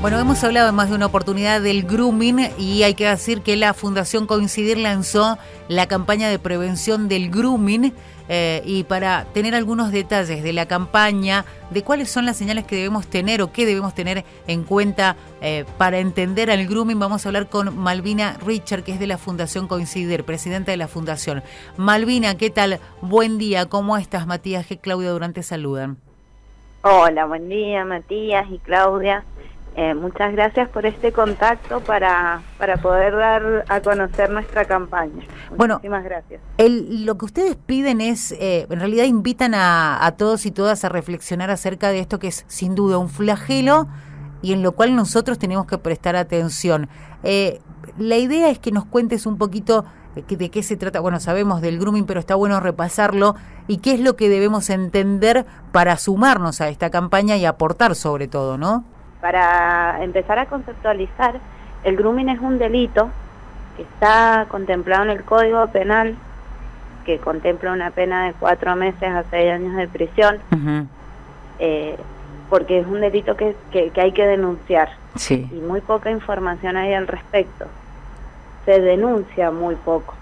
Bueno, hemos hablado en más de una oportunidad del grooming y hay que decir que la Fundación Coincidir lanzó la campaña de prevención del grooming y para tener algunos detalles de la campaña, de cuáles son las señales que debemos tener o qué debemos tener en cuenta para entender al grooming, vamos a hablar con Malvina Richard, que es de la Fundación Coincidir, presidenta de la Fundación. Malvina, ¿qué tal? Buen día, ¿cómo estás? Matías y Claudia Durante saludan. Hola, buen día Matías y Claudia. Muchas gracias por este contacto para poder dar a conocer nuestra campaña. Muchísimas gracias. Lo que ustedes piden es, en realidad invitan a todos y todas a reflexionar acerca de esto que es sin duda un flagelo y en lo cual nosotros tenemos que prestar atención. La idea es que nos cuentes un poquito de qué se trata. Bueno, sabemos del grooming, pero está bueno repasarlo y qué es lo que debemos entender para sumarnos a esta campaña y aportar sobre todo, ¿no? Para empezar a conceptualizar, el grooming es un delito que está contemplado en el Código Penal, que contempla una pena de 4 meses a 6 años de prisión, porque es un delito que hay que denunciar. Sí. Y muy poca información hay al respecto. Se denuncia muy poco.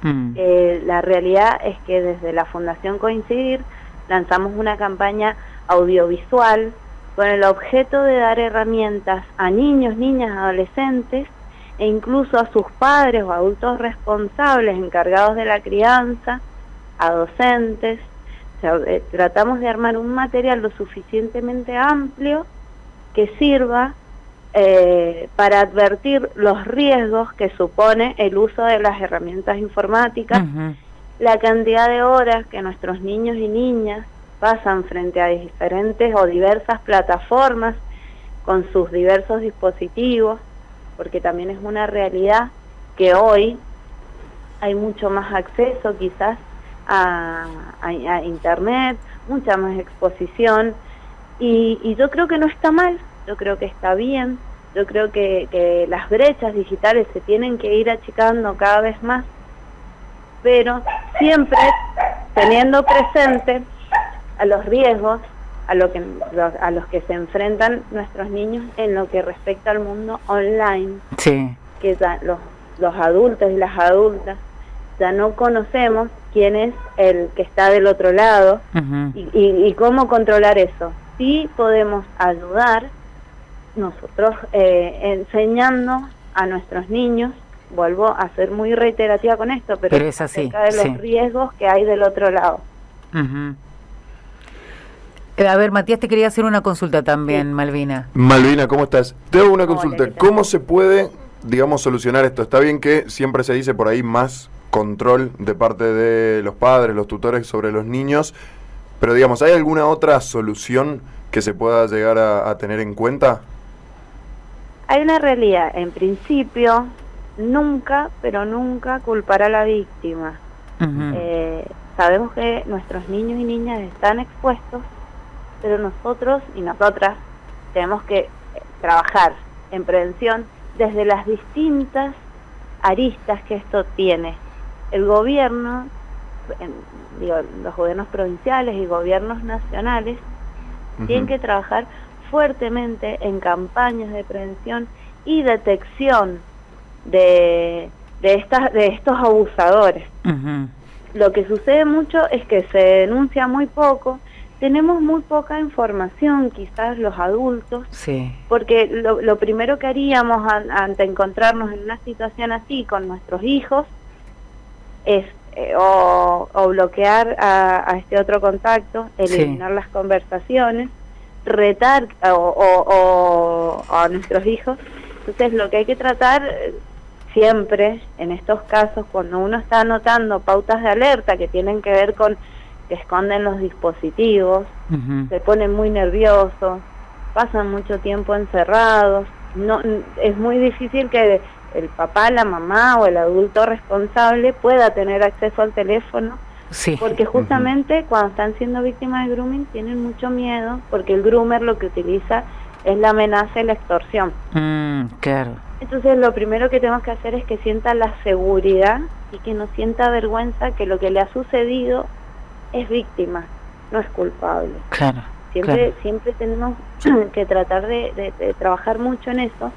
La realidad es que desde la Fundación Coincidir lanzamos una campaña audiovisual con el objeto de dar herramientas a niños, niñas, adolescentes e incluso a sus padres o adultos responsables encargados de la crianza, a docentes. O sea, tratamos de armar un material lo suficientemente amplio que sirva para advertir los riesgos que supone el uso de las herramientas informáticas, la cantidad de horas que nuestros niños y niñas pasan frente a diferentes o diversas plataformas con sus diversos dispositivos, porque también es una realidad que hoy hay mucho más acceso quizás a internet, mucha más exposición, y yo creo que no está mal, yo creo que está bien, yo creo que las brechas digitales se tienen que ir achicando cada vez más, pero siempre teniendo presente a los riesgos a los que se enfrentan nuestros niños en lo que respecta al mundo online. Sí. Que ya los adultos y las adultas ya no conocemos quién es el que está del otro lado y cómo controlar eso. Sí podemos ayudar nosotros enseñando a nuestros niños, vuelvo a ser muy reiterativa con esto, pero es así, acerca de los riesgos que hay del otro lado. A ver, Matías, te quería hacer una consulta también, Malvina. Malvina, ¿cómo estás? Te hago una consulta. Hola, ¿cómo se puede, digamos, solucionar esto? Está bien que siempre se dice por ahí más control de parte de los padres, los tutores sobre los niños, pero digamos, ¿hay alguna otra solución que se pueda llegar a tener en cuenta? Hay una realidad. En principio, nunca, pero nunca culpar a la víctima. Sabemos que nuestros niños y niñas están expuestos, pero nosotros y nosotras tenemos que trabajar en prevención desde las distintas aristas que esto tiene. El gobierno, los gobiernos provinciales y gobiernos nacionales tienen que trabajar fuertemente en campañas de prevención y detección de estos abusadores. Lo que sucede mucho es que se denuncia muy poco. Tenemos muy poca información, quizás los adultos, porque lo primero que haríamos ante encontrarnos en una situación así con nuestros hijos es o bloquear a este otro contacto, eliminar las conversaciones, retar a nuestros hijos. Entonces lo que hay que tratar siempre en estos casos, cuando uno está anotando pautas de alerta que tienen que ver con que esconden los dispositivos, se ponen muy nerviosos, pasan mucho tiempo encerrados, es muy difícil que el papá, la mamá o el adulto responsable pueda tener acceso al teléfono, porque justamente cuando están siendo víctimas de grooming tienen mucho miedo, porque el groomer lo que utiliza es la amenaza y la extorsión. Claro. Entonces lo primero que tenemos que hacer es que sienta la seguridad y que no sienta vergüenza que lo que le ha sucedido es víctima, no es culpable. Claro. siempre tenemos que tratar de trabajar mucho en eso.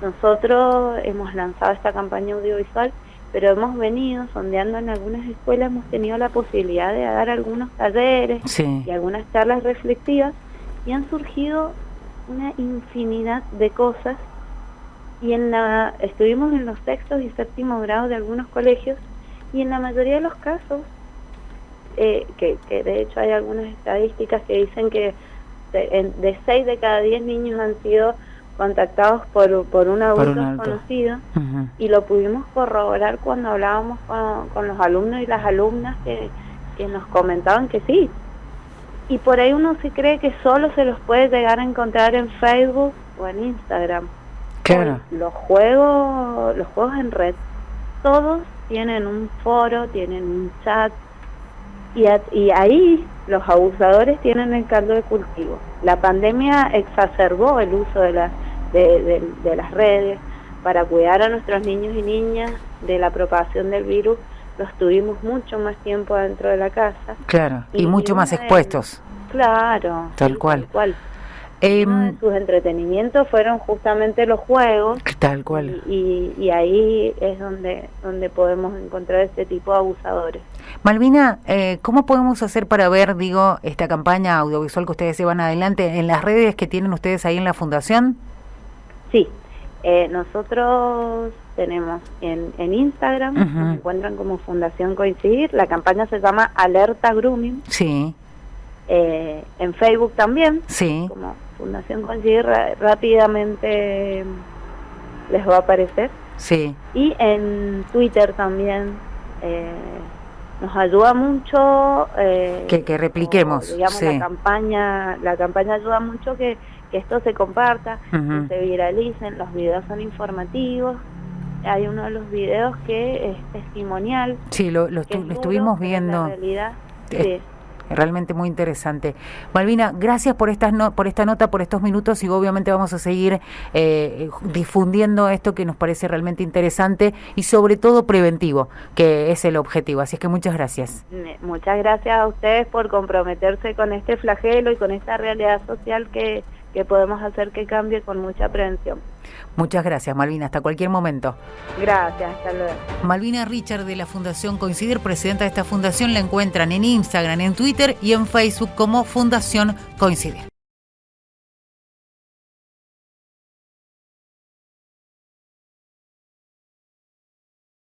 Nosotros hemos lanzado esta campaña audiovisual, pero hemos venido sondeando en algunas escuelas, hemos tenido la posibilidad de dar algunos talleres y algunas charlas reflexivas, y han surgido una infinidad de cosas, y estuvimos en los sextos y séptimos grados de algunos colegios, y en la mayoría de los casos, que de hecho hay algunas estadísticas que dicen que de 6 de cada 10 niños han sido contactados por un adulto desconocido, y lo pudimos corroborar cuando hablábamos con los alumnos y las alumnas que nos comentaban que sí. Y por ahí uno se cree que solo se los puede llegar a encontrar en Facebook o en Instagram. Claro. Los juegos en red, todos tienen un foro, tienen un chat, y ahí los abusadores tienen el caldo de cultivo. La pandemia exacerbó el uso de las redes para cuidar a nuestros niños y niñas de la propagación del virus. Los tuvimos mucho más tiempo dentro de la casa. Claro, y mucho más expuestos. Claro. Tal cual. Uno de sus entretenimientos fueron justamente los juegos. Tal cual. Y ahí es donde podemos encontrar este tipo de abusadores. Malvina, ¿cómo podemos hacer para ver, esta campaña audiovisual que ustedes llevan adelante en las redes que tienen ustedes ahí en la Fundación? Sí, nosotros tenemos en Instagram, nos encuentran como Fundación Coincidir, la campaña se llama Alerta Grooming. Sí. En Facebook también, como Fundación Coincidir, rápidamente les va a aparecer. Sí. Y en Twitter también nos ayuda mucho que repliquemos. La campaña ayuda mucho que esto se comparta, que se viralicen. Los videos son informativos. Hay uno de los videos que es testimonial. Sí, lo estuvimos viendo. En realidad, realmente muy interesante. Malvina, gracias por esta nota, por estos minutos, y obviamente vamos a seguir difundiendo esto que nos parece realmente interesante y sobre todo preventivo, que es el objetivo. Así es que muchas gracias. Muchas gracias a ustedes por comprometerse con este flagelo y con esta realidad social que podemos hacer que cambie con mucha prevención. Muchas gracias, Malvina. Hasta cualquier momento. Gracias, hasta luego. Malvina Richard, de la Fundación Coincidir, presidenta de esta fundación, la encuentran en Instagram, en Twitter y en Facebook como Fundación Coincidir.